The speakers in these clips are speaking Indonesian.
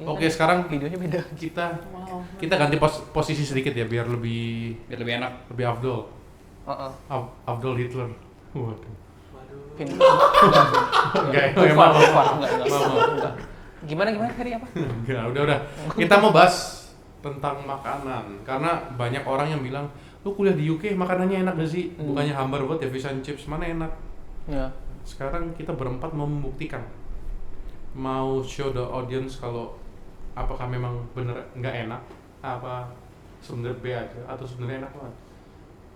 Oke, sekarang videonya beda. kita ganti posisi sedikit ya biar lebih enak. lebih afdol. Afdol Hitler. Waduh. Enggak. Gimana Ferry apa? Enggak, udah. Kita mau bahas tentang makanan karena banyak orang yang bilang, "Lu kuliah di UK makanannya enak gak sih? Bukannya hambar buat ya fish and chips, mana enak?" Ya. Sekarang kita berempat mau membuktikan. Mau show the audience kalau apakah memang bener nggak enak, apa sebenarnya B aja atau sebenarnya enak banget.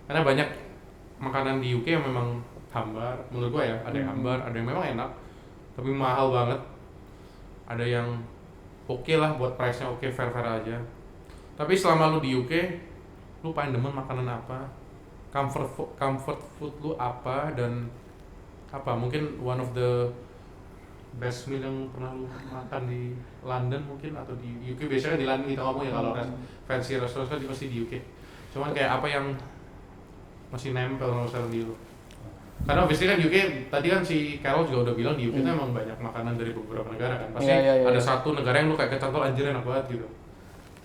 Karena banyak makanan di UK yang memang hambar, menurut gua ya, ada yang hambar, ada yang memang enak, tapi mahal banget. Ada yang oke lah buat price-nya oke, fair-fair aja. Tapi selama lu di UK, lu paling demen makanan apa? Comfort food lu apa dan apa? Mungkin one of the best meal yang pernah lu makan di London mungkin atau di UK. Biasanya di London kita ngomong ya kalau fancy restaurant kan pasti di UK. Cuman kayak apa yang masih nempel sama di lu? Karena obviously kan UK, tadi kan si Carol juga udah bilang di UK itu emang banyak makanan dari beberapa negara kan. Pasti ada satu negara yang lu kayak kecantol anjir enak banget gitu.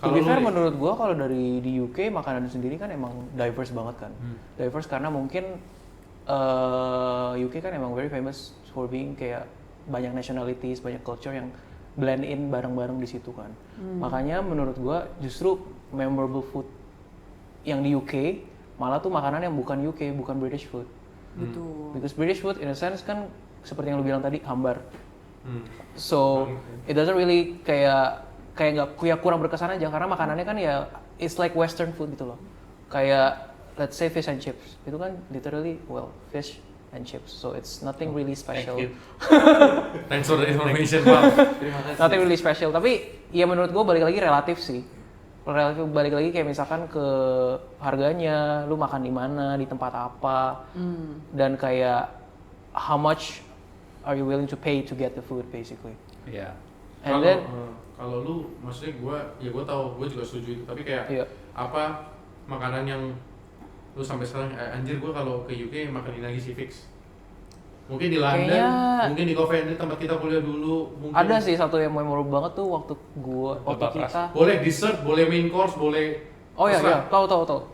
To be fair, menurut gua kalau dari di UK makanan sendiri kan emang diverse banget kan. Diverse karena mungkin UK kan emang very famous for being kayak banyak nationalities, banyak culture yang blend in bareng-bareng di situ kan. Makanya menurut gua justru memorable food yang di UK malah tuh makanan yang bukan UK, bukan British food. Betul. Because British food in a sense kan seperti yang lu bilang tadi hambar. So it doesn't really kayak kurang berkesan aja karena makanannya kan ya it's like Western food gitu loh. Kayak let's say fish and chips itu kan literally fish and chips, so it's nothing really special. Thank you. Thanks for the information, Pak. Nothing really special, tapi ya menurut gue balik lagi relatif sih. Relatif balik lagi kayak misalkan ke harganya, lu makan di mana, di tempat apa, dan kayak how much are you willing to pay to get the food basically. Iya. And then kalau lu maksudnya gue tahu, gue juga setuju itu, tapi kayak apa makanan yang lu sampai sekarang anjir gue kalau ke UK makan ini lagi sih fix. Mungkin di London, mungkin di Coventry tempat kita kuliah dulu. Mungkin ada sih satu yang memorable banget tuh waktu kita. Boleh dessert, boleh main course, boleh. Oh iya, tahu.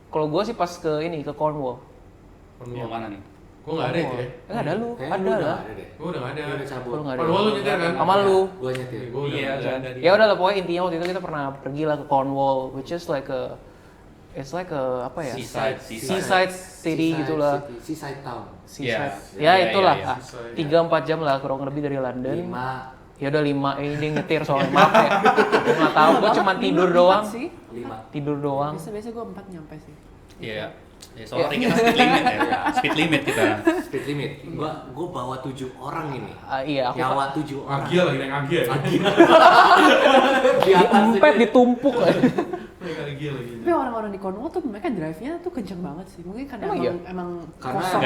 Kalau gue sih pas ke Cornwall. Yang mana nih? Gue nggak ada itu ya. Nggak ada lu, ada lah. Gue udah nggak ada. Cornwall lu nyetir kan? Sama lu. Gue nyetir. Iya, ada. Ya udah lah, pokoknya intinya waktu itu kita pernah pergi lah ke Cornwall, which is like it's like a apa ya? Seaside city gitulah. Seaside town. Seaside. Ya, Ya itulah. ya. 3-4 jam lah kurang lebih dari London. 5. Ya udah 5 ini dia nyetir soalnya maaf ya. Gue nggak tahu, gue cuma tidur doang. Sih. 5. Tidur doang. Biasa gue 4 nyampe sih. Iya. Ya soalnya kita speed limit ya. Speed limit kita. Speed limit. Gua bawa 7 orang ini. Iya, aku Nyawa 7 orang. Agia lagi naik Agia. Di atas empet ditumpuk. Naik Agia lagi. Tapi orang-orang di Cornwall tuh mereka drive-nya tuh kenceng banget sih. Mungkin karena emang Karena kosong.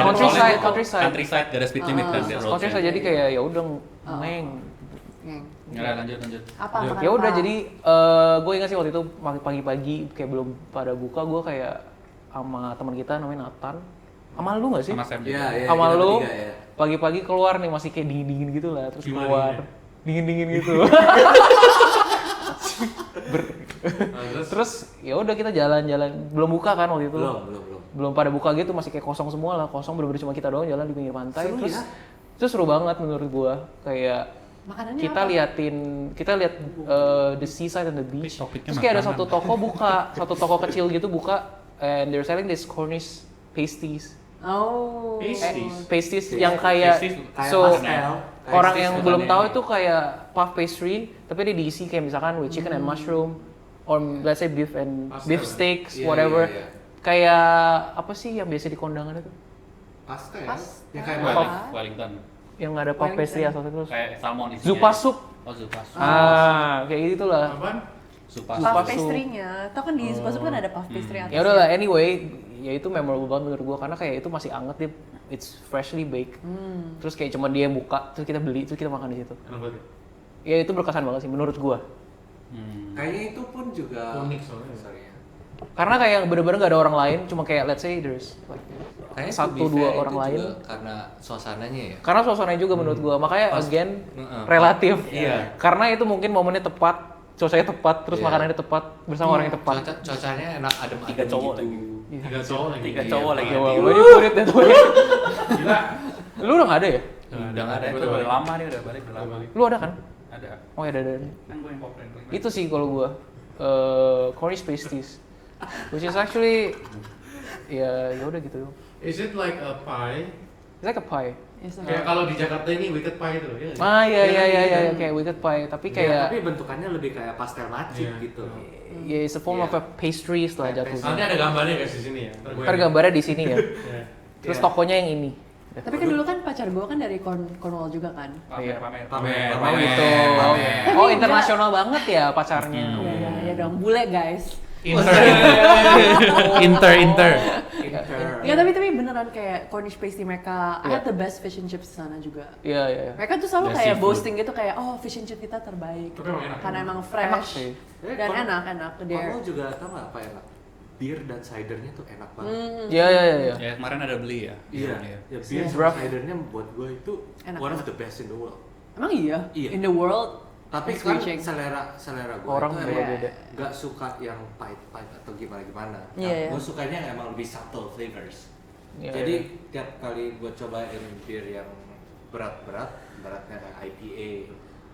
Countryside. Gak ada speed limit kan di road. Countryside jadi kayak ya udah neng. Nggak, lanjut. Apa? Ya udah jadi gue ingat sih waktu itu pagi-pagi kayak belum pada buka, gue kayak sama teman kita namanya Nathan. Sama lu nggak sih? Sama Sam juga. Iya, Sama kita lu bertiga, ya. pagi-pagi keluar nih masih kayak dingin-dingin gitu lah, terus Gimana keluar dingin-dingin gitu. Terus ya udah kita jalan-jalan, belum buka kan waktu itu. Belum pada buka gitu, masih kayak kosong semua lah, kosong bener-bener cuma kita doang jalan di pinggir pantai. Seru Terus ya? itu seru banget menurut gua, kayak Makanannya kita apa? kita lihat the seaside and the beach. Topiknya Terus kayak ada makanan. satu toko buka, satu toko kecil gitu buka, and they're selling this Cornish pasties. Oh. Pasties yang kayak so pastel. orang Pasties yang bukan belum yang tahu ini. itu kayak puff pastry tapi dia diisi kayak misalkan with chicken and mushroom or let's say beef steaks Iya, whatever. iya. Kayak apa sih yang biasa di kondangan itu? Pastel. Pas. Ya kayak Apa? Wellington. Yang nggak ada puff pastry atau terus. Kayak salmon isinya. Zupa soup. Oh, zupa soup. Kayak gitulah. Apaan? Zupa Puff soup. pastry-nya. Tau kan di Zupa kan ada puff pastry atasnya. Ya udahlah, anyway, ya itu memorable banget menurut gua karena kayak itu masih anget dia, it's freshly baked. Terus kayak cuma dia buka, terus kita beli, terus kita makan di situ. Enak banget. Ya itu berkesan banget sih menurut gua. Kayaknya itu pun juga Unik soalnya. Sorry ya. Karena kayak bener-bener gak ada orang lain, cuma kayak let's say there's like Kayaknya to satu be dua fair orang itu lain. juga karena suasananya ya. Karena suasananya juga menurut gua, makanya Pas- again Heeh. relatif. Iya. Karena itu mungkin momennya tepat, cuacanya tepat, terus Iya. makanannya tepat bersama orang yang tepat. Cuacanya enak adem-adem Tiga cowok gitu. lagi. Tiga cowok lagi. Tiga Iya, cowok lagi. Pak. Wah, ini kulit ya tuh. Gila. Lu udah nggak ada ya? Udah nggak ada. Itu Udah udah balik. lama nih, udah balik udah lama. Lu ada kan? Ada. Oh ya ada. Kan gue yang pop-friend. Itu sih kalau gua Cornish pasties, which is actually ya udah gitu. Is it like a pie? It's like a pie. Yes, Kayak kalau di Jakarta ini wicked pie itu, ya nggak sih? Ah iya Iya, kan? kayak wicked pie, tapi Iya, kayak tapi bentukannya lebih kayak pastel macet Iya. gitu. ya it's a form Iya. of a pastries lah Kayak jatuhnya. Nanti ada gambarnya guys di sini ya. Ntar gambarnya di sini ya. Iya. Terus Iya. tokonya yang ini. Tapi kan dulu kan pacar gue kan dari Cornwall juga kan. Iya. Pamer. Pamer. Oh gitu. Pamer. Oh Tapi internasional banget ya pacarnya. Iya dong, bule guys. Inter. Ya tapi beneran kayak Cornish pastry mereka, I Iya. had the best fish and chips di sana juga. Iya. Mereka tuh selalu Best kayak seafood. boasting gitu kayak, oh fish and chips kita terbaik. Tapi emang enak. Karena emang Enak fresh sih. dan enak. Kamu juga tau nggak apa enak? Bir dan cidernya tuh enak banget. Iya. Ya kemarin ada beli ya. Iya, Iya. ya bir Iya. sama Rough. cidernya buat gue itu Enak. one of the best in the world. Emang iya? Iya. In the world. Tapi It's kan reaching. selera gue Orang itu beda-beda. emang nggak suka yang pahit-pahit atau gimana. Iya, iya. Gue sukanya yang emang lebih subtle flavors. Iya, Jadi tiap kali gue cobain bir yang beratnya kayak IPA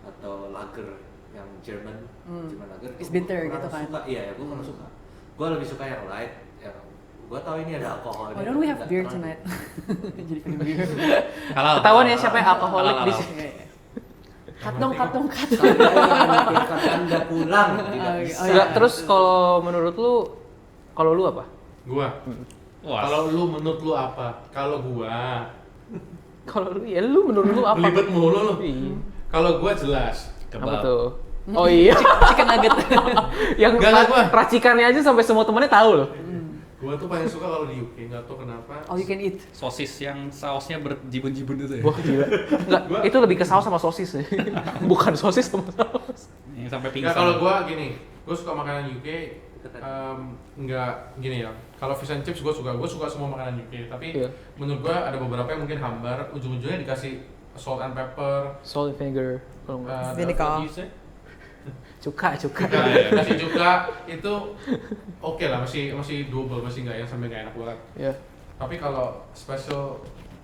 atau lager yang German lager. It's gua bitter kurang gitu kan. Suka. Iya, gue kurang suka. Gue lebih suka yang light. Yang gue tahu ini ada alkohol. Why don't we have beer tonight? Jadi pengen beer. Ketahuan ya siapa yang alkoholik di sini. Iya, iya. Cut dong. Saya yang menakutkan Anda pulang tidak Oh, bisa. iya. Enggak, terus kalau lu apa? Gua. Wah. Kalau lu menurut lu apa? Kalau gua Kalau lu menurut lu apa? belibet mulu lu. Iya. Kalau gua jelas. Apa tuh? Oh iya. Chicken nugget. Yang Enggak, gua. racikannya aja sampai semua temannya tahu loh. Gua tuh paling suka kalau di UK, nggak tahu kenapa. All you can eat. Sosis yang sausnya berjibun-jibun itu ya. Wah gila. Enggak, itu lebih ke saus sama sosis ya. Bukan sosis sama saus. Yang sampai Nggak, pingsan. kalau gua gini, gua suka makanan UK. Nggak gini ya. Kalau fish and chips gua suka semua makanan UK. Tapi Iya. menurut gua ada beberapa yang mungkin hambar. Ujung-ujungnya dikasih salt and pepper. Salt and vinegar. Kalau enggak. Vinegar. Cuka. Kasih juga itu oke lah, masih doable, masih nggak yang sampai nggak enak banget. Iya. Tapi kalau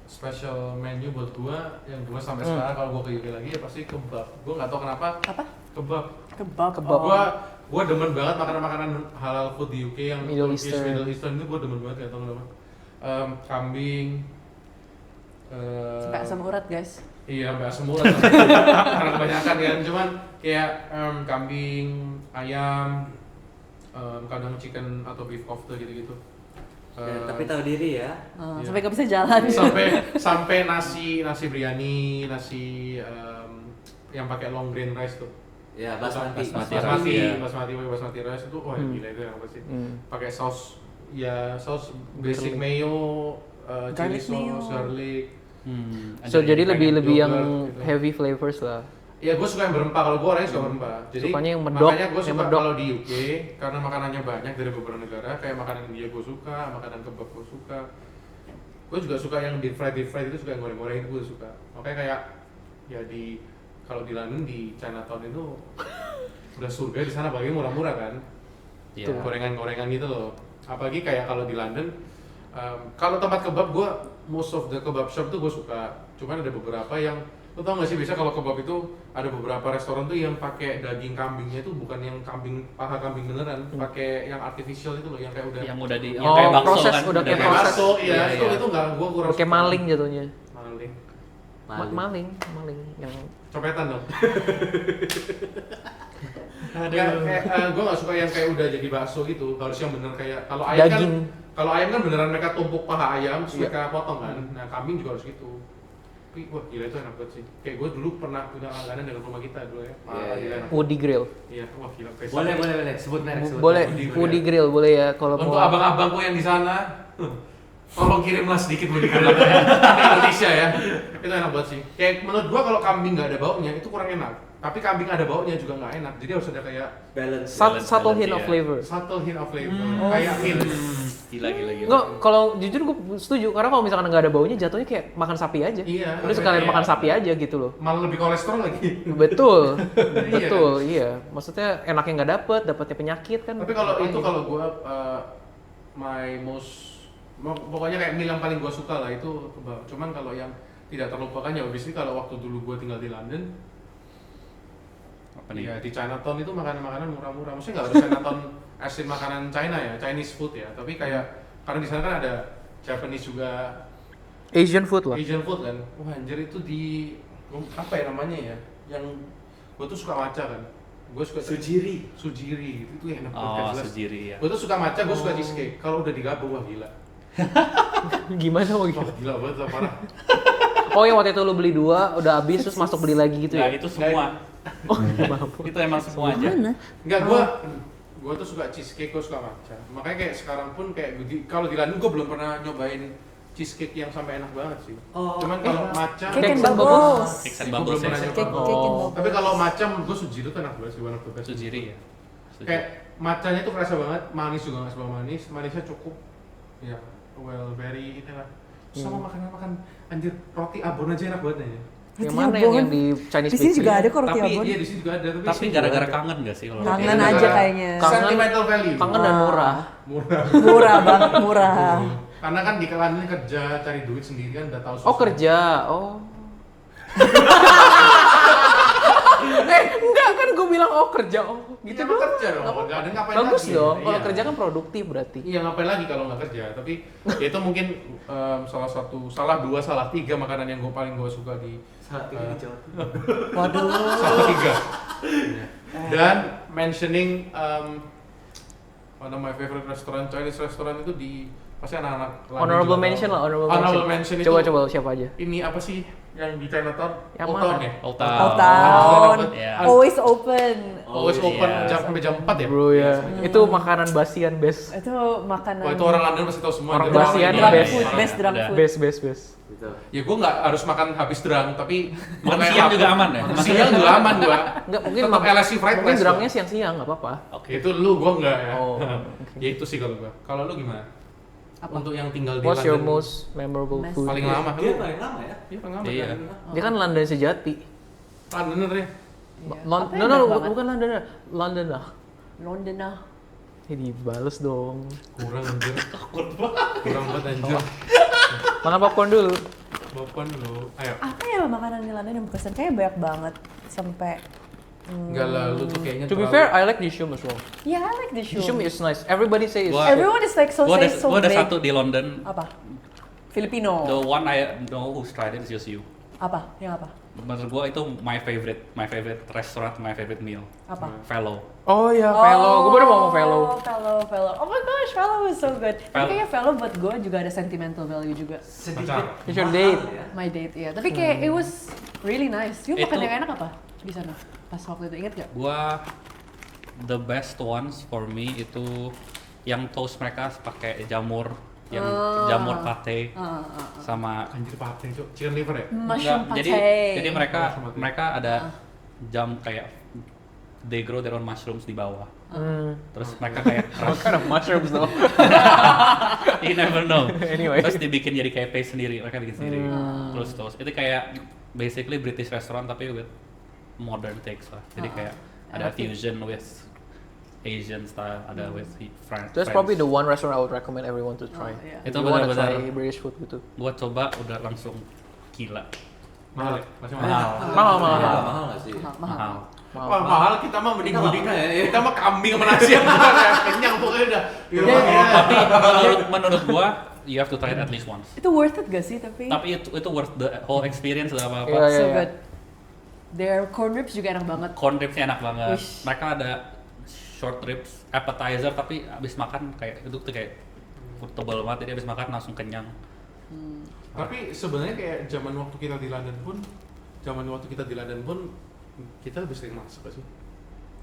special menu buat gua yang gua sampai sekarang kalau gua ke UK lagi ya pasti kebab. Gua nggak tahu kenapa. Apa? Kebab. Kebab. Kebab. Gua demen banget makanan halal food di UK yang Middle Turkish, Eastern. Middle Eastern itu gua demen banget, nggak tahu kenapa. Kambing. Sampai asam urat guys. Iya, sampai asam urat karena kebanyakan kan. Cuman kayak kambing, ayam, kadang chicken atau beef kofta gitu-gitu. Ya, tapi tahu diri ya. Iya. Sampai gak bisa jalan. sampai nasi biryani, nasi yang pakai long grain rice tuh. Ya, basmati. Basmati rice itu wah gila itu apa sih? Pakai saus saus basic Garlic. mayo, chili Garlic mayo. sauce, garlic. So jadi lebih yang yogurt gitu. heavy flavors lah. Ya gue suka yang berempah, kalau gue orangnya suka berempah. Jadi Sukanya yang medok, makanya gue yang suka medok. kalau di UK karena makanannya banyak dari beberapa negara. Kayak makanan India gue suka, makanan kebab gue suka. Gue juga suka yang deep fried itu, suka yang goreng-goreng itu gue suka. Makanya kayak ya kalau di London di Chinatown itu udah surga di sana, apalagi murah-murah kan. Iya. Tuh gorengan-gorengan gitu loh. Apalagi kayak kalau di London, kalau tempat kebab gue most of the kebab shop tuh gue suka. Cuman ada beberapa yang lo tau gak sih, biasa kalau kebab itu ada beberapa restoran tuh yang pakai daging kambingnya tuh bukan yang paha kambing beneran, pakai yang artificial itu loh, yang kayak udah Yang udah di Oh, yang kayak bakso proses, kan. udah kayak kayak proses. bakso, iya, Iya, itu iya. itu nggak gue kurang Kayak suka. maling jatuhnya. Maling, Maling yang copetan dong. Kayak gue nggak suka yang kayak udah jadi bakso gitu, harus yang bener kayak kalau ayam Daging. kalau ayam kan beneran mereka tumpuk paha ayam, terus Iya. mereka potong kan. Nah kambing juga harus gitu. Tapi wah gila itu enak banget sih. Kayak gue dulu pernah punya langganan dengan rumah kita dulu ya. Iya, Gila enak. Woody Grill. Iya, wah gila. pesta. Boleh. Sebut merek. Boleh Woody Grill. Woody Grill boleh ya kalau Untuk mau. abang-abangku yang di sana, tolong kirimlah sedikit Woody Grill ke Indonesia ya. Itu enak banget sih. Kayak menurut gua kalau kambing nggak ada baunya itu kurang enak. Tapi kambing ada baunya juga nggak enak. Jadi harus ada kayak balance. Subtle hint of iya. flavor. subtle hint of flavor, kayak mint. Gila. Nggak, kalau jujur gue setuju karena kalau misalkan nggak ada baunya jatuhnya kayak makan sapi aja. Iya. Udah sekalian Iya. makan sapi aja gitu loh. Malah lebih kolesterol lagi. Betul, Iya. betul, iya. Maksudnya enaknya nggak dapetnya penyakit kan. Tapi kalau Ngapain itu gitu? kalau gue pokoknya kayak meal yang paling gue suka lah itu kebab. Cuman kalau yang tidak terlupakan ya obviously kalau waktu dulu gue tinggal di London, Apa nih? ya di Chinatown itu makanan-makanan murah-murah. Maksudnya nggak harus Chinatown asin makanan China ya, Chinese food ya. Tapi kayak karena di sana kan ada Japanese juga, Asian food lah. Asian food kan. Wah anjir itu di apa ya namanya ya? Yang gue tuh suka matcha kan. Gue suka Sujiri. sujiri itu enak Oh, banget jelas. sujiri ya. Gue tuh suka matcha, gue suka cheesecake. Kalau udah digabung wah gila. Gimana mau Wah gitu? gila banget lah parah. Oh yang waktu itu lu beli 2, udah habis terus masuk beli lagi gitu Nah, ya? itu semua. Oh, maaf. Itu emang semua aja. Mana? Enggak, gue tuh suka cheesecake, gue suka matcha. Makanya kayak sekarang pun kayak kalau di London gue belum pernah nyobain cheesecake yang sampai enak banget sih. Oh, Cuman kalau matcha, Cake Cake and and bubbles. Cakes and Gue bubbles belum pernah ya. nyoba. Cake and bubbles. Tapi kalau matcha menurut gue sujiri tuh enak banget sih, one of the best. Sujiri ya. Sujiri. Kayak matchanya tuh kerasa banget, manis juga nggak sebelah manis, manisnya cukup. Ya, well very inilah. Sama makan anjir roti abon aja enak banget ya. Yang Roti mana yang abon. di Chinese Di sini bakery? juga ada kok roti Tapi abon. Iya di sini juga ada, Tapi sini gara-gara juga ada. kangen gak sih kalau Kangen Iya, aja gara-gara kayaknya. Sentimental value. Kangen dan murah. Murah. Murah banget, murah. Karena kan di London kerja cari duit sendiri kan udah tahu susah. Oh kerja, oh. Enggak kan gue bilang oh kerja, oh gitu Iya, dong. kerja dong. Nggak ada ngapain Bagus lagi. dong, kalau Iya. kerja kan produktif berarti. Iya ngapain lagi kalau nggak kerja. Tapi ya itu mungkin salah dua, salah tiga makanan yang paling gue suka di Saat ini di Jawa Timur. Waduh. salah tiga. Iya. Dan mentioning one of my favorite restaurant, Chinese restaurant itu di pasti anak-anak London Honorable juga mention tahu. lah, Honorable mention itu Coba siapa aja? ini apa sih yang di Chinatown? Yang Old mana? Town ya? Old Old Town. Town. Iya. Always open. Always Oh, open iya. sampai jam 4 ya? Bro ya, itu makanan basian best. Itu makanan. Wah itu orang London pasti tahu semua. Orang Jadi Basian ini drunk best. food, orang- best drunk Udah. food. Best. Gitu. Ya gue nggak harus makan habis drunk, tapi Makan kayak siang apa- juga aman ya? Makan siang juga aman gua. Enggak mungkin Tetap LSI fried mungkin rice drumnya gua. siang-siang nggak apa-apa. Oke. Itu lu, gua enggak ya. Oh, Ya itu sih kalau gua. Kalau lu gimana? Apa? Untuk yang tinggal di What's your London. most memorable Mas- food? paling lama? Dia Lu? paling lama ya. Iya paling lama. Iya. kan? Dia kan London sejati. Londoner ya. Iya. No, Apa yang enak banget? bukan London, London lah. London ah. Ini dibales dong. Kurang anjir. Kurang banget anjir. Makan popcorn dulu. Bapak lu. Ayo. Apa ya makanan di London yang berkesan? Kayaknya banyak banget sampai. Enggak lah, lu tuh kayaknya To be terlalu- fair, I like Dishoom as well. Yeah, I like the show. Dishoom is nice. Everybody says. Gua- Everyone is like so Gua ada, say so gua ada big. satu di London. Apa? Filipino. The one I know who's tried it is just you. Apa? Yang apa? Menurut gua itu my favorite restaurant, my favorite meal. Apa? Fellow. Oh ya, Velo. Gue baru mau ngomong Velo. Fellow. Oh my gosh, Fellow is so good. Tapi Fellow. kayaknya Fellow buat gue juga ada sentimental value juga. Sedikit It's your mahal date. ya. My date, iya. Tapi kayak it was really nice. Yuk makan Itu- yang enak apa di sana? Pas waktu itu inget gak? Gua the best ones for me itu yang toast mereka pakai jamur, yang jamur pate sama Anjir pate, Cuk. Chicken liver ya? Mushroom Enggak, pate. jadi mereka Mushroom pate. mereka ada jam kayak they grow their own mushrooms di bawah. Terus mereka kayak What kind of mushrooms though? you never know. Anyway. Terus dibikin jadi kayak paste sendiri, mereka bikin sendiri. Terus toast. Itu kayak basically British restaurant tapi with modern takes lah. Jadi kayak ada fusion with Asian style, ada with French. That's probably the one restaurant I would recommend everyone to try. iya. Itu If you wanna benar-benar try British food gitu. gua coba udah langsung gila. Mahal ya? Masih mahal. Mahal. Mahal nggak sih? Mahal. Wah mahal kita mah mending Kita mending makan ya, iya. kita mah kambing sama nasi yang bukan ya. Kenyang pokoknya udah. Di rumah Iya. ya. Tapi menurut gua you have to try it at least once. Itu worth it gak sih tapi? Tapi itu worth the whole experience lah apa-apa. Iya, So good. Their corn ribs juga enak banget. Corn ribsnya enak banget. Wish. Mereka ada short ribs, appetizer tapi abis makan kayak itu tuh kayak tebal banget jadi abis makan langsung kenyang. Tapi sebenarnya kayak zaman waktu kita di London pun kita lebih sering masak gak sih?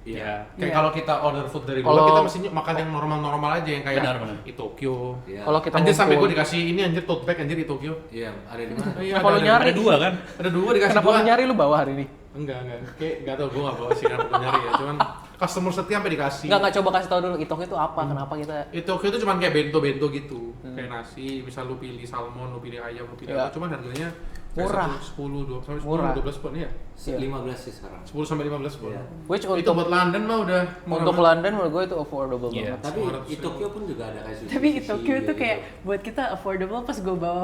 Iya. Kayak Iya. kalau kita order food dari Kalau- luar, kita mesti makan yang normal-normal aja yang kayak Benar. di Tokyo. Iya. Kalau kita Anjir sampai ngumpul- gue dikasih ini anjir tote bag anjir di Tokyo. Iya, ada di mana? Iya, Kenapa lu nyari? Ada 2 kan? Ada 2 dikasih Kenapa 2. lu nyari lu bawa hari ini? Enggak. Kayak enggak tahu gue enggak bawa sih kenapa gue nyari ya. Cuman customer setia sampai dikasih. Enggak coba kasih tau dulu Itokyo itu apa, kenapa kita Tokyo itu cuman kayak bento-bento gitu. Kayak nasi, misal lu pilih salmon, lu pilih ayam, lu pilih Iya. apa, cuman harganya Murah. 10, 20 sampai 10 Murah. 12 pon ya. 15 sih sekarang. 10 sampai 15 pon. Iya. which Itu untuk buat London mah udah murah untuk banget. London menurut gue itu affordable Iya. banget. Tapi 200 di Tokyo pun juga ada kayak sushi. Tapi di Tokyo gitu. tuh kayak buat kita affordable pas gue bawa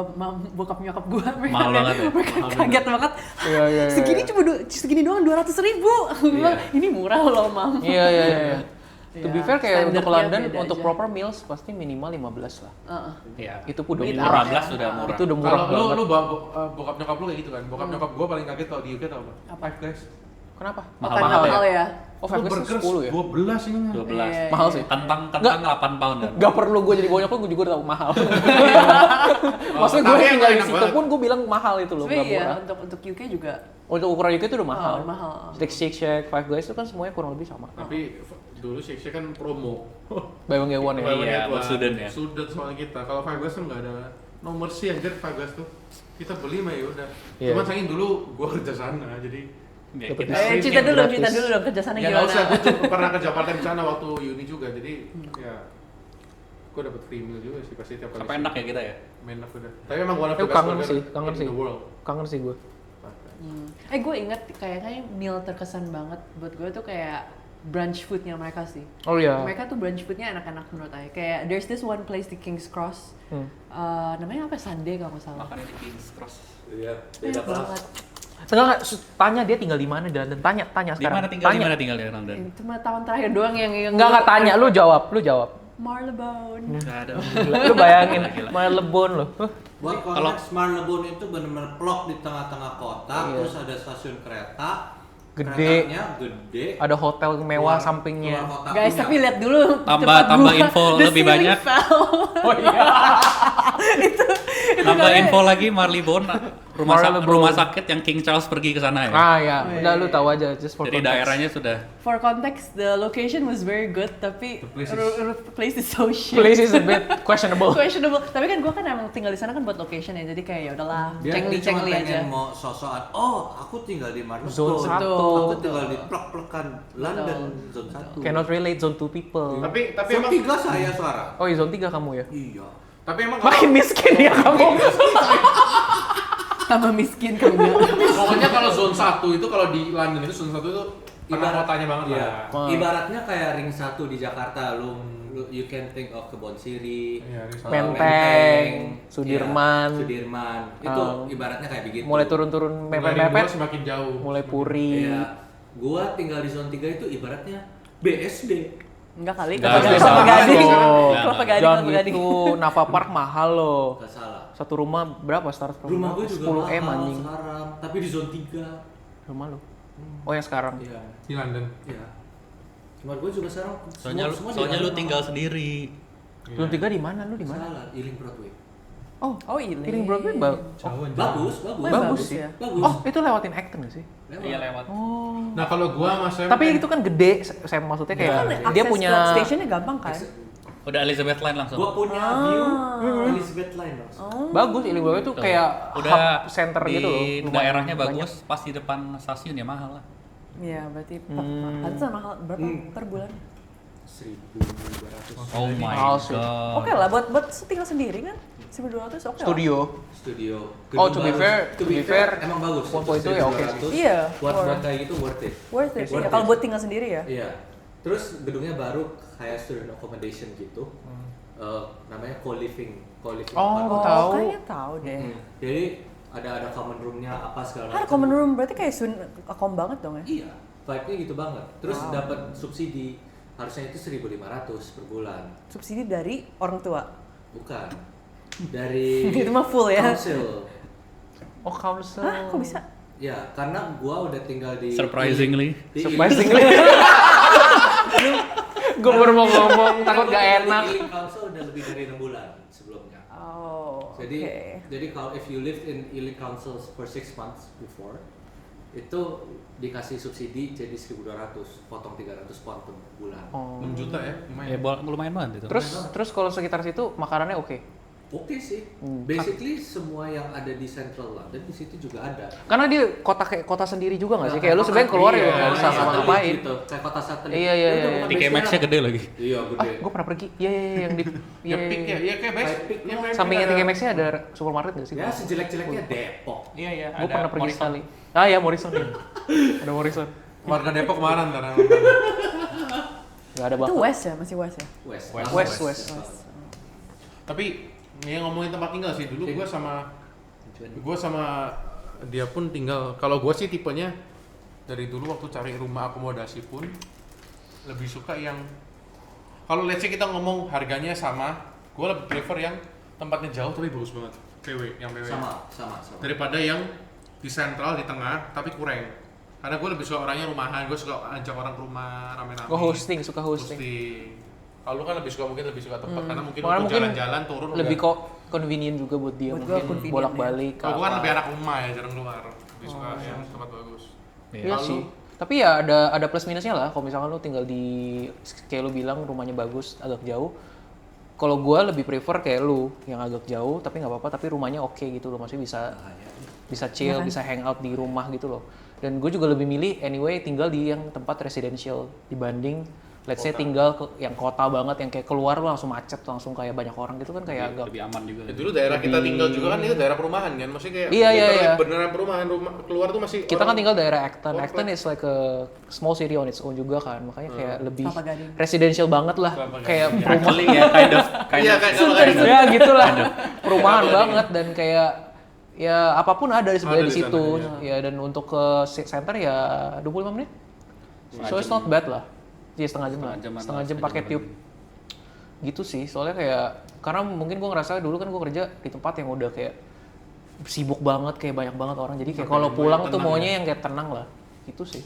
bokap nyokap gue mereka Mahal banget ya? mereka Mahal kaget banget. Iya, iya, iya. Segini doang 200.000. Gue bilang ini murah loh mam. Iya. To be Ya, fair kayak untuk standarnya London beda untuk aja. proper meals pasti minimal 15 lah. Heeh. Iya. Itu udah With murah. 15 sudah murah. Itu udah murah Kalau banget. lu bawa bokap nyokap lu kayak gitu kan. Bokap nyokap gua paling kaget kalau di UK tau apa? Five Guys. Kenapa? Mahal-mahal Mahal ya. Oh, Five Guys itu 10 ya? 12 ini. 12. Iya, Mahal sih. Kentang Nggak. 8 pound kan? Gak perlu gue jadi bonyok gue juga udah tahu mahal. Maksudnya gue tapi yang tinggal di enak situ banget. pun gue bilang mahal itu loh, Tapi gak iya murah. untuk UK juga Untuk ukuran UK itu udah mahal. mahal. Like Shake Shack, Five Guys itu kan semuanya kurang lebih sama. Tapi dulu Shake Shack kan promo. Buy one get one ya. Iya, buat student ya. Student soalnya kita. Kalau Five Guys tuh nggak ada no mercy anjir Five Guys tuh. Kita beli mah ya udah. Iya. Cuman saking dulu gua kerja sana jadi Ya, Dapet kita- diskon. Cerita dulu gratis. dong kerja sana ya nggak gimana? usah, gue pernah kerja part time di sana waktu uni juga, jadi ya gue dapet free meal juga sih pasti tiap kali. Sampai enak ya kita ya? Enak udah. Tapi emang one of the Eh, best kangen burger sih, kangen in sih. the world. Kangen sih gue. Gue inget kayaknya meal terkesan banget buat gue tuh kayak brunch foodnya mereka sih. Oh iya. Mereka tuh brunch foodnya enak-enak menurut saya. Kayak there's this one place di King's Cross. Namanya apa? Sunday kalau nggak salah. Makan di King's Cross. Iya, Enak beda kelas. banget. Enggak, tanya dia tinggal di mana di London. Tanya Di sekarang. mana tinggal? Di Tanya. mana tinggal di London? Cuma tahun terakhir doang yang Enggak tanya, lu jawab. Marylebone. Enggak ada. Lu bayangin, Gila. Marylebone loh. Buat Kalau- konteks Marylebone itu benar-benar plok di tengah-tengah kota, Iya. terus ada stasiun kereta, Gede. keretanya gede, Ada hotel mewah keluar- sampingnya. keluar kota Guys, punya. tapi lihat dulu Tambah- tempat tambah gua. info The lebih ceiling banyak. fell. Oh iya. Tambah kayaknya- info lagi Marylebone Marylebone. rumah sakit yang King Charles pergi ke sana ya. Ah ya, Oh, udah iya, lu iya. tahu aja just for Jadi context. daerahnya sudah For context, the location was very good, tapi The place is- the place is so shit. Place is a bit questionable. Questionable. Tapi kan gue kan emang tinggal di sana kan buat location ya, jadi kayak ya udahlah, Dia cuma cengli pengen aja. mau sosokan, oh aku tinggal di Marylebone, Zone satu. aku tinggal di plek-plekan London, Betul. zone 1. Cannot relate zone 2 people. Tapi Zone emang 3 saya sekarang. Oh, iya, zone 3 kamu ya? Iya. tapi emang Makin miskin ya kamu. Tambah miskin kamu. pokoknya kalau zone 1 itu kalau di London itu zone 1 itu tengah kotanya banget Iya. lah. Wah. Ibaratnya kayak ring 1 di Jakarta, you can think of Kebon Siri, Iya, ring satu. Menteng, Sudirman. iya, Sudirman. Itu Oh. ibaratnya kayak begitu. Mulai turun-turun Mulai ring mepet-mepet, dua semakin jauh. mulai Puri. Iya. Gua tinggal di zone 3 itu ibaratnya BSD. Enggak kali, Nggak, Kelapa nggak, Kelapa nggak, Gading. nggak. Kelapa Gading, Jangan Kelapa Gading. gitu, Nafa Park mahal loh. Gak salah. Satu rumah berapa start from Rumah gue juga 10M mahal anjing. sekarang, tapi di zone 3. Rumah lu. Oh, yang sekarang. Iya. Di London. Iya. Cuma gue juga sekarang soalnya semua soalnya di lu London tinggal mahal. sendiri. Lu 3 di mana? Lu di mana? Salah, Ealing Broadway. Oh, Oh, Ealing. Ealing Broadway Jauh anjir. Bagus, Oh, bagus. bagus ya. Bagus. Oh, itu lewatin Acton gak sih? Iya lewat. Oh. Nah, kalau gua Mas Sam Tapi itu kan gede, saya maksudnya kayak Iya. dia Akses punya ke stationnya gampang kan? Udah Elizabeth Line langsung. Gua punya Ah. view Elizabeth Line langsung. bagus, Ealing Broadway itu Tuh. kayak udah hub center di gitu loh. Lumayan daerahnya banyak. bagus, pas di depan stasiun ya mahal lah. Iya, berarti pantesan mahal berapa per bulan? 1.200. Oh my Mahal sih. god. Oke lah, buat tinggal sendiri kan? 1.200 oke lah. Studio. Studio. Oh, Gedung to be bagus. fair, To be fair, emang bagus. 1.2 ya oke sih. 1.200. Iya, Buat for- buat kayak gitu worth it. Worth it sih. Worth Ya, kalau it. buat tinggal sendiri ya. Iya. Terus gedungnya baru kayak student accommodation gitu. Namanya co-living. Co-living Oh, apartment. aku tahu. Kayaknya tahu deh. Jadi ada common roomnya apa segala Ada common room berarti kayak akom banget dong ya? Iya, vibe-nya gitu banget. Terus Wow. dapat subsidi. Harusnya itu 1.500 per bulan. Subsidi dari orang tua. Bukan. Dari Itu mah full ya. council. Oh, council. Hah, kok bisa? Ya, karena gua udah tinggal di Surprisingly. di Surprisingly. Gue baru mau ngomong, takut gak enak. Di council udah lebih dari 6 bulan sebelumnya. Oh, Jadi oke. jadi kalau if you lived in Ealing Council for 6 months before, itu dikasih subsidi jadi 1.200, potong 300 pound per bulan. 6 juta ya, Ya lumayan. lumayan banget itu. Terus kalau sekitar situ makanannya oke. Oke sih, basically semua yang ada di Central London di situ juga ada. Karena dia kayak kota sendiri juga nggak sih? Kayak lu sebenarnya keluar ya nggak usah ngapa-ngapain. Gitu, kayak kota satelit. Iya. Tiket Max-nya gede lagi. Iya gede. Gue pernah pergi. Iya yang di. Ya peak ya, iya kayak best. Peak. Ya, kayak Sampingnya ada- TK Maxx-nya ada supermarket nggak sih? Ya sejelek-jeleknya Depok. Iya, Gue ada pernah pergi Morrison. sekali. Ah ya Morrison ya. Ada Morrison. Warga Depok marah ntar. Nggak ada Itu bakal. West ya, masih West ya. West. Tapi ya ngomongin tempat tinggal sih, dulu gue sama dia pun tinggal. Kalau gue sih tipenya dari dulu waktu cari rumah akomodasi pun lebih suka yang kalau let's say kita ngomong harganya sama, gue lebih prefer yang tempatnya jauh tapi bagus banget. PW, yang PW. Sama. Daripada yang di sentral di tengah tapi kurang. Karena gue lebih suka orangnya rumahan, gue suka ajak orang ke rumah rame-rame. Suka hosting. Kalau lu kan lebih suka tempat karena mungkin Makanya untuk mungkin jalan-jalan turun lebih udah. kok convenient juga buat dia Buat gua mungkin convenient, bolak-balik. Kalau gue kan apa. lebih anak rumah ya, jarang keluar. Lebih suka yang tempat bagus. Iya Kalau sih. lu- Tapi ya ada plus minusnya lah. Kalau misalkan lu tinggal di kayak lu bilang rumahnya bagus agak jauh. Kalau gua lebih prefer kayak lu yang agak jauh tapi nggak apa-apa tapi rumahnya oke gitu loh. Maksudnya bisa chill, bisa hangout di rumah gitu loh. Dan gue juga lebih milih anyway tinggal di yang tempat residential dibanding let's say tinggal ke yang kota banget yang kayak keluar lu langsung macet langsung kayak banyak orang gitu kan kayak agak Lebih aman juga. Ya, dulu daerah kita tinggal juga kan itu daerah perumahan kan, maksudnya kayak Iya. literally beneran perumahan, rumah keluar tuh masih kita kan orang- tinggal daerah Acton. Komplek. Acton is like a small city on its own juga kan. Makanya kayak lebih Kelapa Gading. residential banget lah. Kelapa Gading. Kayak perumahan. Actually ya kind of. Iya kayak kalau kayak gitu. Ya gitulah. Perumahan banget dan kayak ya apapun ada sebenarnya Ada di di situ. sana, Ya dan untuk ke center ya 25 menit. So it's not bad lah. Jadi setengah jam pakai tube. Gitu sih. Soalnya kayak karena mungkin gue ngerasa dulu kan gue kerja di tempat yang udah kayak sibuk banget kayak banyak banget orang. Jadi kayak Sampai kalau yang pulang tenang tuh maunya ya. yang kayak tenang lah. Gitu sih.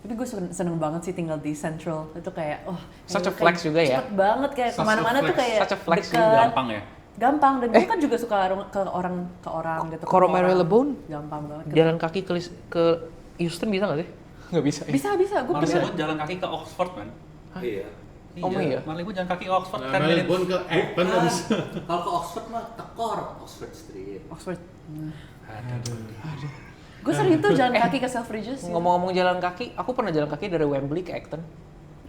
Tapi gue seneng banget sih tinggal di Central. Itu kayak, Such a kayak flex juga ya. Cepet banget kayak Such a kemana-mana tuh flex. kayak Such a flex deket. juga. Gampang ya. Gampang dan gue kan juga suka ke orang gitu. Kalau ketemu Mary orang. Lebone, Gampang banget. jalan kaki ke Houston bisa nggak sih? Nggak bisa. Ya? Bisa. Gue Malah bisa. gue jalan kaki ke Oxford man. Iya. Oh, iya? Malah gue jalan kaki ke Oxford Nah, kan minutes. Melbourne ke Acton nggak bisa. Kalau ke Oxford mah tekor Oxford Street. Oxford. Aduh. Gue sering tuh jalan kaki ke Selfridges. Ngomong-ngomong jalan kaki, aku pernah jalan kaki dari Wembley ke Acton.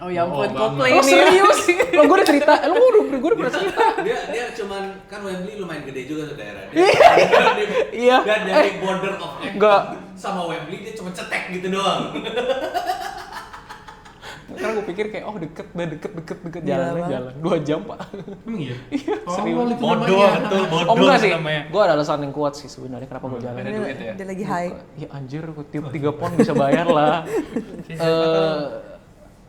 Oh ya ampun, Oh, Coldplay Oh ini. serius? Lo gue udah cerita, lo gue udah pernah cerita. Dia cuman kan Wembley lumayan gede juga tuh daerah. Iya. Dan dari border of Acton Enggak. sama Wembley dia cuma cetek gitu doang. Karena gue pikir kayak deket Gila jalannya banget. jalan 2 jam pak. Emang iya? serius. itu Bodoh, namanya. betul bodoh. Oh enggak sih, namanya. gue ada alasan yang kuat sih sebenarnya kenapa gue jalan. Ada duit ya. Dia lagi high. Ya anjir, gue tiup 3 pound bisa bayar lah.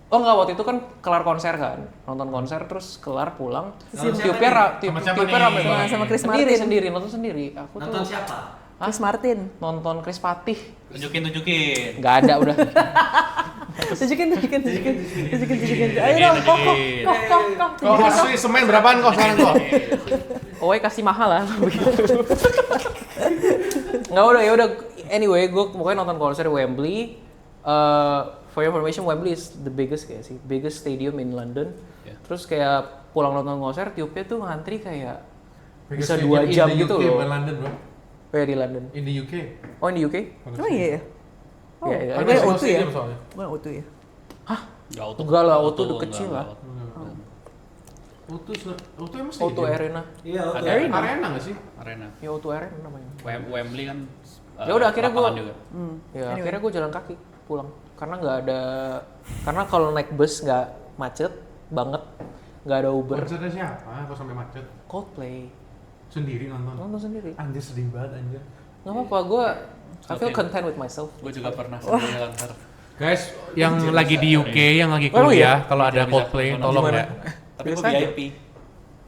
Oh enggak, waktu itu kan kelar konser kan, nonton konser terus kelar pulang, Sama siapa tiupnya nih? Sama siapa tiupnya nih? rame banget. Sama Chris sendiri, Martin. sendiri, nonton sendiri. Aku Nonton tuh siapa? Chris Martin. nonton Chris Patih, Tunjukin. nggak ada udah. Tunjukin. Ayo dong, kok. Kok kasih semen berapaan kok sekarang kok? Owe kasih mahal lah. Nggak udah ya udah. Anyway, gue pokoknya nonton konser Wembley. For your information, Wembley is the biggest kayak sih, biggest stadium in London. Yeah. Terus kayak pulang nonton konser, tiupnya tuh ngantri kayak bisa Biggest 2 jam in the gitu UK, loh. bukan London bro. Kayak di London. In the UK. Oh in the UK? Oh iya ya. Oh, Iya, iya. gue Ada O2 ya. stadium soalnya. Gue O2 ya. Enggak auto. Enggak lah, auto udah kecil lah. Auto emang Auto stadium? Arena. Iya, Ada Arena nggak sih? Arena. Ya Auto Arena namanya. Wembley kan. Ya udah, akhirnya lapangan gua- juga. Ya Anyway. akhirnya gue jalan kaki pulang. Karena nggak ada, karena kalau naik bus nggak macet banget, nggak ada Uber. Konsernya siapa? Kok sampai macet? Coldplay, Sendiri nonton? nonton sendiri. Anjir sedih banget anjir. Nggak apa-apa, gue I feel Oke. content with myself. Gue juga pernah sendiri konser. Guys, yang lagi di UK, yang lagi Oh, kuliah, kalau ada Jeremy Coldplay, Zucker. tolong Gimana? ya. Tapi gue Biasa aja. VIP.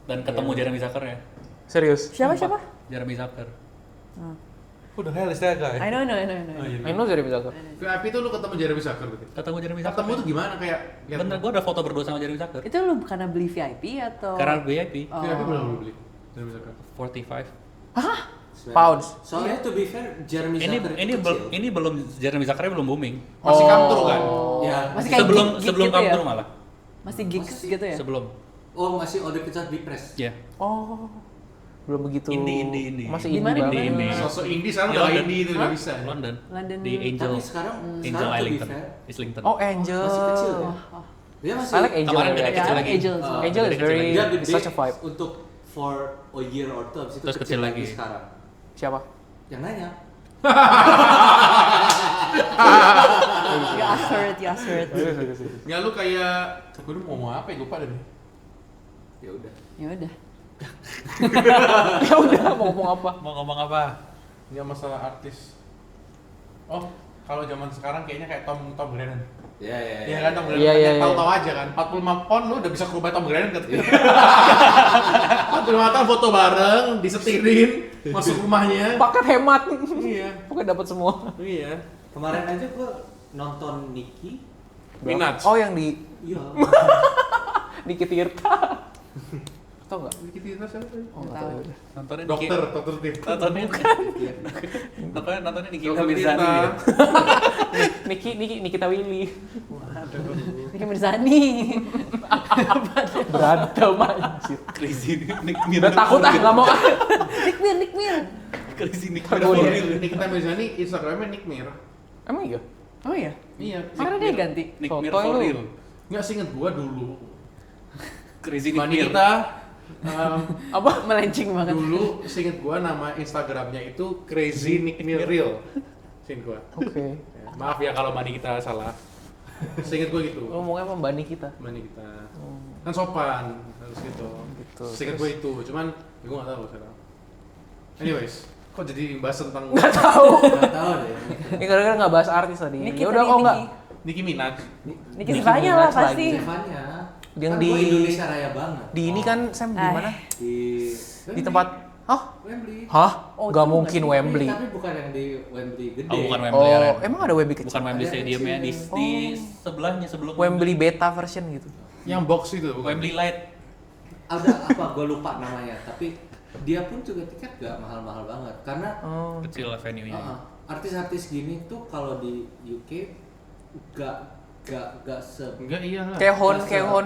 Dan ketemu Jeremy Zucker ya. Serius? Siapa? Jeremy Zucker. Who the hell is that guy? I know. I know Jeremy Zucker. VIP itu lu ketemu Jeremy Zucker berarti? Ketemu Jeremy Zucker. Ketemu tuh gimana kayak? lihat- Bener, gue ada foto berdua sama Jeremy Zucker. Itu lu karena beli VIP atau? Karena VIP. Oh. VIP berapa lu beli? Jeremy Zucker. 45. Pounds. Soalnya to be fair, Jeremy Ini Zucker ini itu belum kecil. ini belum Jeremy Zucker belum booming. Masih come through kan? Ya, Masih kayak sebelum geek sebelum gitu come ya? through malah. Masih gigs Masa sih? gitu ya? Sebelum. oh masih All the Kids Are Depressed. Ya. Oh, belum begitu. Indie. Masih Di indie mana, banget. di mana? Sosok indie sekarang Di udah London. indie itu nggak bisa. London. London. Di Angel Tapi sekarang Angel to be Islington. fair, Islington. Oh, Angel. masih kecil ya. Oh. Dia masih I like Angel. Kemarin ya. gede Ya, kecil lagi. Angel. Angel is Kecil very lagi. dia gede such a vibe. untuk for a year or two, habis itu Terus kecil lagi. sekarang. Siapa? Yang nanya. You assert. Nggak lu kayak, gue mau ngomong apa ya, lupa deh. Ya udah. Ya udah. Ya udah, mau ngomong apa? Mau ngomong apa? Nggak masalah artis. Oh, kalau zaman sekarang kayaknya kayak Tom Grennan. Ya. Iya kan, Tom Grennan Iya, iya, tahu-tahu aja kan. 45 pon lu udah bisa kerubah Tom Grennan kan. 45 tahun foto bareng, disetirin, masuk rumahnya. Paket hemat. Iya. Pokoknya dapat semua. Iya. Kemarin aja gua nonton Nicky. Minaj. Oh, yang di Iya. Niki Tirta. Tau nggak? Kita siapa? Oh, nggak Tahu. tahu. ya. Nontonnya Dokter Tim. Nontonnya nontonnya Nikita Dokter Mirzani. Tirta. Ya. Nikita Willy. Niki Mirzani. Berantem anjir. Crazy Nick Udah takut nggak mau. Nick Mir. Crazy Nick Kargo dia. Nikita Mirzani Instagramnya Nick Mir. Emang iya? Oh iya. Iya. Sekarang dia ganti. Nick Mir Sotoy for lu. real. Nggak seinget gua dulu. Crazy Mbak Nick Mir. Nikita Apa? Melenceng banget. dulu seinget gua nama Instagramnya itu Crazy Nick Mir Real. Seinget gua. Oke. Ya, maaf ya kalau Mbak Nikita salah. Seinget gua gitu. Ngomongnya sama Mbak Nikita. Mbak Nikita. Kan sopan harus gitu. Gitu. Seinget gua itu, cuman ya gua nggak tahu sekarang. Anyways, kok jadi bahas tentang Nggak tahu. Enggak tahu deh. Ini gara-gara nggak bahas artis tadi. Niki Ya udah tadi, kok nggak. Nicki Minaj? Niki Stefania lah Minaj pasti. lagi. Stefania. Yang Kan di- gua Indonesia Raya banget. Di ini kan Sam di mana? Di tempat. Hah? Wembley. Hah? Oh, Nggak itu mungkin nggak Wembley. Tapi bukan yang di Wembley gede. Oh, bukan Wembley. Oh, Ren. emang ada Wembley kecil? Bukan Wembley Ada Stadiumnya di kecil. di sebelahnya sebelum Wembley beta version gitu. Yang box itu bukan? Wembley Light. Ada apa? Gue lupa namanya. Tapi dia pun juga tiket gak mahal-mahal banget. Karena Oh. Kecil lah venue-nya. artis-artis gini tuh kalau di UK gak se Enggak, iya lah. Kayak Hon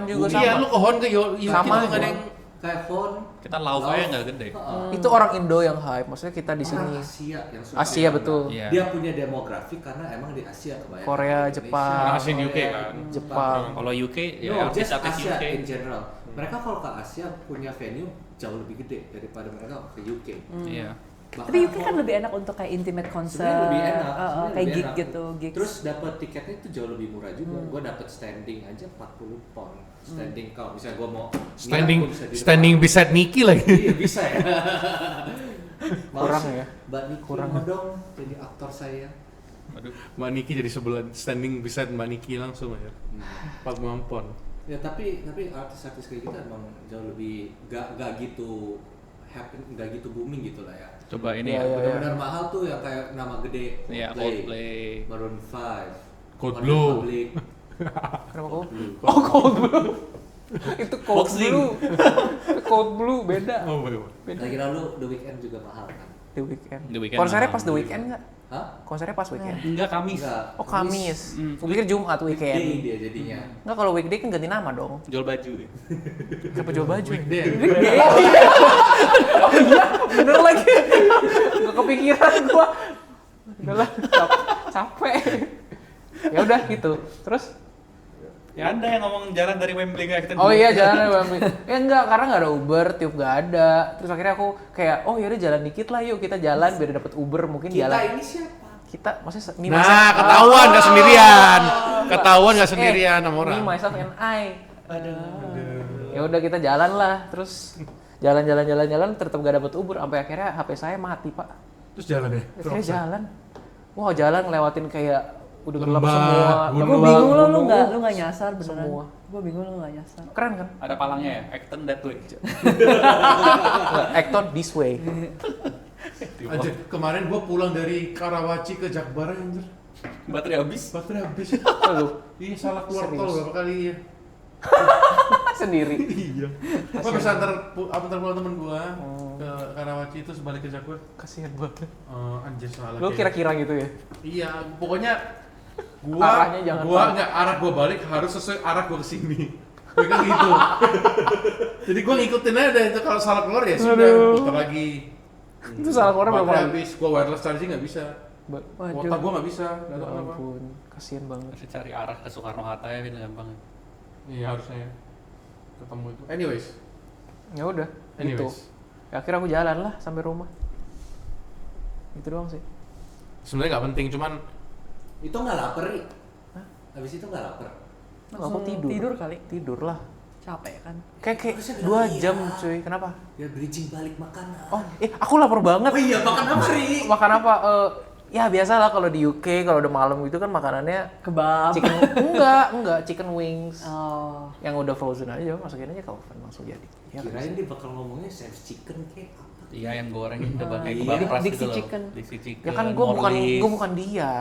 juga Bumi. sama. Iya, lu ke Hon ke Sama. nggak ada yang kayak Hon. Kita lauf aja nggak gede. Itu orang Indo yang hype, maksudnya kita di Orang sini. Asia yang suka Asia yang betul. mana. Iya. Dia punya demografi karena emang di Asia kebanyakan. Korea, Indonesia, Jepang. Orang Asia di UK Korea, kan. Jepang. Kalau UK ya No, just artis-artis Asia UK. in general. Mereka kalau ke Asia punya venue jauh lebih gede daripada mereka ke UK. Iya. Bahkan Tapi UK kan Hon- lebih enak untuk kayak intimate concert. Sebenarnya lebih enak, kayak sebenarnya lebih gig enak. gitu, gigs. Terus dapat tiketnya itu jauh lebih murah juga. Gue dapat standing aja 40 pound. Standing kalau misalnya gue mau standing nginep pun bisa di depan. standing beside Nicky lagi. Iya bisa ya. Kurang Males ya? Mbak Niki Kurang. mau dong jadi aktor saya. Aduh. Mbak Nicky jadi sebelah standing beside Mbak Nicky langsung aja. 40 pon. Ya tapi artis-artis kayak gitu emang jauh lebih gak gitu happen, gak gitu booming gitu lah ya. Coba ini Iya, ya. iya. Benar-benar mahal tuh yang kayak nama gede Iya, Coldplay. Maroon 5, Coldblue. One Republic. Kenapa kok? Blue. Oh, Cold Blue. Itu Cold Boxing. Blue. Itu Cold Blue beda. Oh, baik. Lagi lalu The Weeknd juga mahal kan? The Weeknd. The Weeknd Konsernya mahal. pas The Weeknd nggak? Hah? Konsernya pas Weekend. Enggak Kamis. Enggak. Oh, Kamis. Gue pikir Jumat Weekday Weekend. dia jadinya. Enggak, kalau weekday kan ganti nama dong. Jual baju. Ya. Kenapa jual baju? Weekday. Oh iya, bener lagi. Gak kepikiran gua. Udah lah, capek. Ya udah gitu. Terus? Ya Anda yang ngomong jalan dari Wembley ke Acton. Oh iya, jalan Wembley. Ya enggak, karena nggak ada Uber, tiup nggak ada. Terus akhirnya aku kayak, oh yaudah jalan dikit lah yuk, kita jalan biar dapet Uber mungkin Kita jalan. ini siapa? Kita, maksudnya me, Nah, myself- ketahuan nggak sendirian. Ketahuan nggak sendirian sama Me, orang. myself and I. Ya udah kita jalan lah, terus jalan, tetap gak dapet Uber, sampai akhirnya HP saya mati pak. Terus jalan ya. Akhirnya jalan, wah jalan ngelewatin kayak udah gelap Lembah, semua. gunung. Gue lembah, bingung lu gunung. nggak nyasar beneran. Semua. Gue bingung lu nggak nyasar. Keren kan? Ada palangnya ya, Acton that way. Acton this way. Anjir, kemarin gua pulang dari Karawaci ke Jakbar anjir. Baterai habis. Baterai habis. Lalu Iya, salah keluar Serius? tol berapa kali ya. Sendiri. Iya. Gue bisa antar pulang temen gue ke Karawaci itu sebalik ke Jakwa. Kasihan banget. Anjir salah. Lu kira-kira gitu ya? Iya, pokoknya Arahnya jangan gua salah. nggak arah gua balik harus sesuai arah gua kesini. Gue kan gitu. Jadi gua ngikutin aja itu kalau salah keluar ya sudah Aduh. putar lagi. Itu salah keluar berapa Baterai kali? habis, gua wireless charging nggak bisa. Kuota gua nggak bisa, nggak Ya tahu kenapa. ampun, kasihan banget. Harus cari arah ke Soekarno Hatta ya, itu gampang. Iya harusnya ya. Ketemu itu. Anyways, Ya udah, gitu. anyways. Ya, akhirnya aku jalan lah sampai rumah. Itu doang sih. Sebenarnya nggak penting, cuman Itu nggak lapar, Ri? Habis itu nggak lapar? Nggak, aku tidur. Tidur kali. Tidur lah. Capek kan. Kayak Harusnya 2 iya. jam cuy, kenapa? Ya bridging balik makanan. Oh, aku lapar banget. Oh iya, makan apa, Ri? Makan apa? Ya biasa lah kalau di UK kalau udah malam gitu kan makanannya Kebab. chicken enggak chicken wings Oh. yang udah frozen aja masukin aja ke oven langsung jadi. Ya, Kirain dia bakal ngomongnya chef chicken kayak apa? Iya, yang goreng udah pakai Iya. kebab Dixie gitu loh. chicken. Dixie chicken. ya kan gue bukan dia.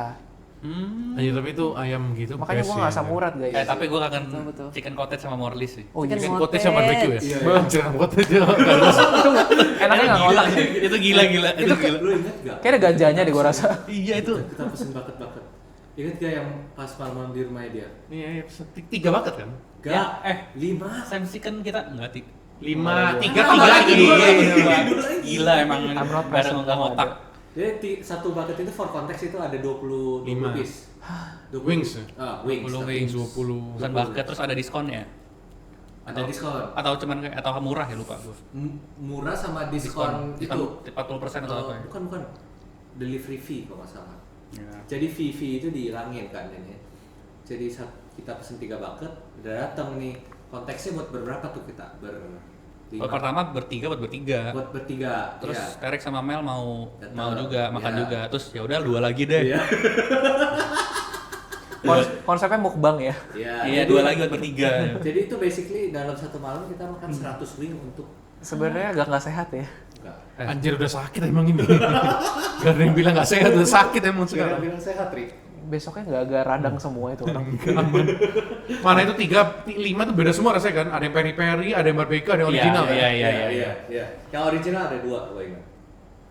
Ayo, tapi itu ayam gitu. Makanya gue best nggak ya. samurat guys. Tapi gue kangen Betul, betul. chicken cottage sama Morlis sih. Oh Chicken iya. Chicken Ngotet. cottage sama barbecue ya? Iya, iya. Bang, chicken cottage aja. Itu enaknya nggak ngotak. Itu gila. Itu gila. Lu inget gak? Kayak ada ganjanya deh gue rasa. Iya itu. Kita pesen bucket. Ingat gak yang pas malam di rumahnya dia? Iya, iya. 3 bucket kan? Gak, Ya, 5. Sam chicken kita enggak 5, 3 Tambah lagi, lagi. dua lagi. Gila emang I'm not bareng present, enggak nggak ngotak. Jadi satu bucket itu for context itu ada 20 5. piece. 20 Wings ya? wings. 20 tapi wings. 20. Bukan bucket terus ada diskonnya. Ada diskon. Atau cuman kayak atau murah ya lupa gue. Murah sama diskon itu. 40% atau apa ya? Bukan. Delivery fee kalau nggak salah. Ya. Jadi fee itu dihilangin kan ini. Jadi saat kita pesen 3 bucket, udah datang nih. Konteksnya buat berberapa tuh kita? Oh, pertama bertiga buat bertiga. buat bertiga. Terus ya. Terek sama Mel mau Datang. juga makan Iya. juga. Terus ya udah 2 lagi deh. Iya. Konsepnya mukbang ya. Iya, 2 lagi buat bertiga. Jadi itu basically dalam satu malam kita makan 100 wing untuk Sebenarnya agak nggak sehat ya. enggak. Anjir udah sakit emang ini. Gak ada yang bilang gak sehat, udah sakit emang Sekarang sekarang. bilang sehat, Ri. Besoknya nggak agak radang semua itu orang. Mana itu 3, 5 tuh beda semua rasanya kan? Ada yang peri-peri, ada yang barbecue, ada yang Iya, original kan? iya. Yang original ada 2, gue ingat.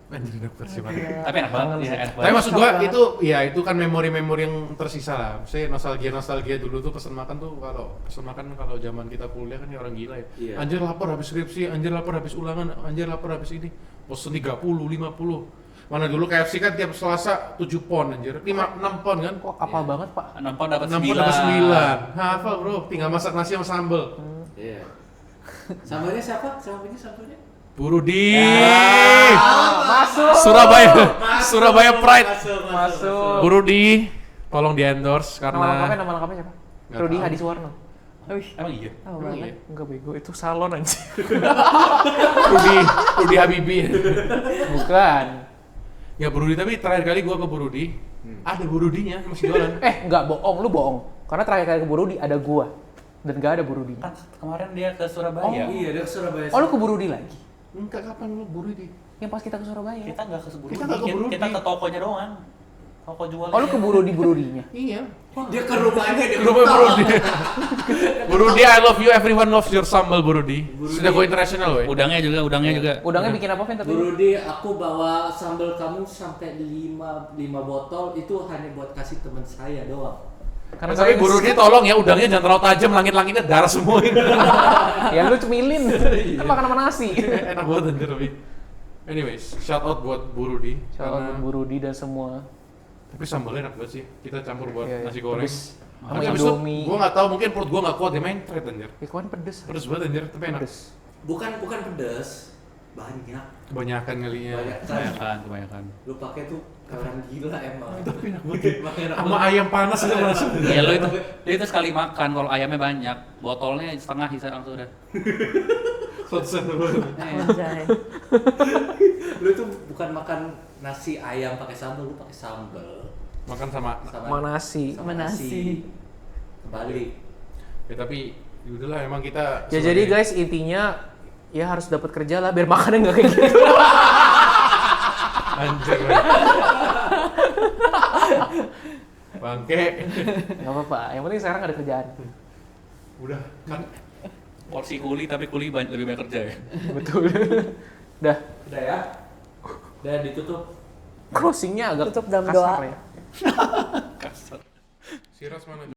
Anjir udah versi mana? Tapi enak banget ya, enak Tapi banget. maksud gua itu kan memori-memori yang tersisa lah. Saya nostalgia dulu tuh pesen makan kalau zaman kita kuliah kan ya orang gila ya. Iya. Anjir lapar habis skripsi, anjir lapar habis ulangan, anjir lapar habis ini. Pesen 30, 50. Mana dulu KFC kan tiap Selasa 7 pon anjir. 6 pon kan? Kok apa banget pak? 6 pound dapat 6 pon 9. dapat 9. Hafal bro, tinggal masak nasi sama sambel. Iya. Sambalnya siapa? Sambalnya? Burudi. Masuk. Surabaya Pride. Masuk. Burudi, tolong di endorse Nama karena lengkapnya siapa? Nggak Rudi tahu. Hadi Suwarno. Wih, Emang iya. tahu Emang banget. Enggak bego, itu salon anjir. Rudi Habibie. Bukan. Ya Burudi, tapi terakhir kali gua ke Burudi, ada Burudinya masih jualan. Enggak bohong, lu bohong. Karena terakhir kali ke Burudi ada gua dan gak ada Burudi. Kan kemarin dia ke Surabaya. Iya, dia ke Surabaya. Oh, lu ke Burudi lagi? Enggak, kapan lu Burudi? Yang pas kita ke Surabaya. Kita nggak ke Burudi. Kita nggak ke Burudi. Kita ke tokonya doang. Toko jualnya. Oh, lu ke Burudinya. Iya. Dia ke rumahnya dia Rumah Burudi. Burudi, I love you, everyone loves your sambal Burudi. Sudah go international weh. Udangnya juga. Udangnya bikin apa, Vin? Tapi Burudi, aku bawa sambal kamu sampai 5 botol itu hanya buat kasih teman saya doang. karena Tapi saya- Burudi tolong ya, udangnya jangan terlalu tajam, langit-langitnya darah semua ini. Ya lu cemilin. Kan makan sama nasi. Enak banget anjir tapi. Anyways, shout out buat Burudi. Shout out buat Burudi dan semua. Tapi sambalnya enak banget sih. Kita campur buat Iya, iya. nasi goreng. Pedes. Sama Tapi abis itu Indomie. gua nggak tahu, mungkin perut gua nggak kuat, dia main thread anjir. Kemarin pedes. Pedes banget anjir, tapi enak. Pedes. Bukan pedas, banyak. Kebanyakan kalinya. Banyak. Kebanyakan. Lu pakai tuh orang gila emang. Tapi enak banget. Emang enak Sama banget. ayam panas aja merasa. Iya lo itu sekali makan kalau ayamnya banyak, botolnya setengah sisa langsung udah. Selesai banget. Anjay. Lu tuh bukan makan nasi ayam pakai sambal, lu pakai sambal Makan sama. Sama nasi. sama Sama nasi. nasi. Kebalik. Ya tapi yaudahlah emang kita. Ya jadi guys intinya ya harus dapat kerja lah biar makannya nggak kayak gitu. Anjir. Bangke. Gak apa-apa. Yang penting sekarang ada kerjaan. Udah kan. porsi kuli tapi kuli lebih banyak kerja ya. Betul. Dah. Udah ya? Udah ditutup. Closingnya agak Tutup dalam kasar doa. ya. Kasar. Siras mana?